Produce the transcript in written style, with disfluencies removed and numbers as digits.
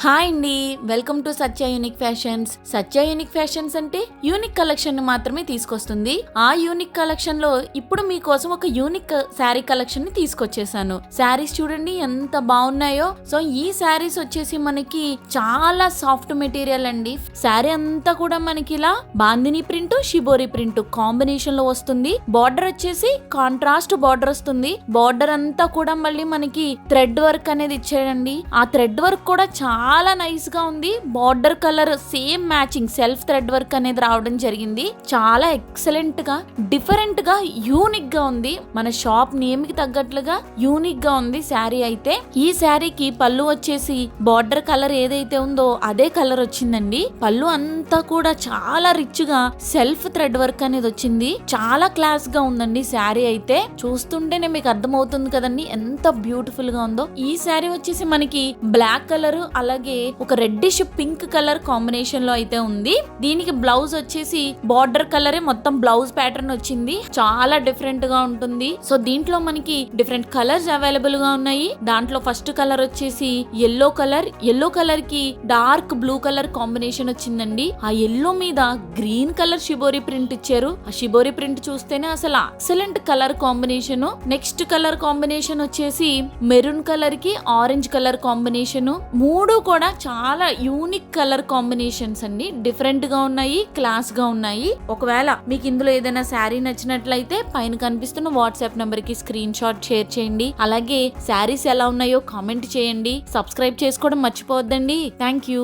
Hi అండి, welcome to Satya unique fashions. Satya unique fashions అంటే unique collection మాత్రమే తీసుకొస్తుంది. ఆ యూనిక్ కలెక్షన్ లో ఇప్పుడు మీకోసం ఒక యూనిక్ శారీ కలెక్షన్ ని తీసుకొచ్చేసాను. శారీస్ చూడండి ఎంత బాగున్నాయో. సో ఈ శారీస్ వచ్చేసి మనకి చాలా సాఫ్ట్ మెటీరియల్ అండి. శారీ అంతా కూడా మనకి ఇలా bandhani print, shibori print combination లో వస్తుంది. బార్డర్ వచ్చేసి కాంట్రాస్ట్ బార్డర్ వస్తుంది. బార్డర్ అంతా కూడా మళ్ళీ మనకి థ్రెడ్ వర్క్ అనేది ఇచ్చాడండి. ఆ థ్రెడ్ వర్క్ కూడా చాలా నైస్ గా ఉంది. Border colour same matching self thread work అనేది రావడం జరిగింది. చాలా ఎక్సలెంట్ గా డిఫరెంట్ గా యూనిక్ గా ఉంది. మన షాప్ నేమ్ కి తగ్గట్లుగా యూనిక్ గా ఉంది శారీ అయితే. ఈ శారీకి పళ్ళు వచ్చేసి బార్డర్ కలర్ ఏదైతే ఉందో అదే కలర్ వచ్చిందండి. పళ్ళు అంతా కూడా చాలా రిచ్ గా సెల్ఫ్ థ్రెడ్ వర్క్ అనేది వచ్చింది. చాలా క్లాస్ గా ఉందండి శారీ అయితే. చూస్తుంటేనే మీకు అర్థమవుతుంది కదండి ఎంత బ్యూటిఫుల్ గా ఉందో. ఈ శారీ వచ్చేసి మనకి బ్లాక్ కలర్ అలాగే ఒక రెడ్డిష్ పింక్ కలర్ కాంబినేషన్ లో అయితే ఉంది. దీనికి బ్లౌజ్ వచ్చేసి బార్డర్ కలరే మొత్తం బ్లౌజ్ ప్యాటర్న్ వచ్చింది. చాలా డిఫరెంట్ గా ఉంటుంది. సో దీంట్లో మనకి డిఫరెంట్ కలర్స్ అవైలబుల్ గా ఉన్నాయి. దాంట్లో ఫస్ట్ కలర్ వచ్చేసి ఎల్లో కలర్ కి డార్క్ బ్లూ కలర్ కాంబినేషన్ వచ్చిందండి. ఆ ఎల్లో మీద గ్రీన్ కలర్ షిబోరి ప్రింట్ ఇచ్చారు. ఆ షిబోరి ప్రింట్ చూస్తేనే అసలు excellent colour combination. Next colour combination వచ్చేసి మెరూన్ కలర్ కి ఆరెంజ్ కలర్ కాంబినేషన్. మూడు కూడా చాలా యూనిక్ కలర్ కాంబినేషన్స్ అండి. డిఫరెంట్ గా ఉన్నాయి, క్లాస్ గా ఉన్నాయి. ఒకవేళ మీకు ఇందులో ఏదైనా శారీ నచ్చినట్లయితే పైన కనిపిస్తున్న వాట్సాప్ నంబర్ కి స్క్రీన్ షాట్ షేర్ చేయండి. అలాగే శారీస్ ఎలా ఉన్నాయో కామెంట్ చేయండి. సబ్స్క్రైబ్ చేసుకోవడం మర్చిపోవద్దండి. Thank you.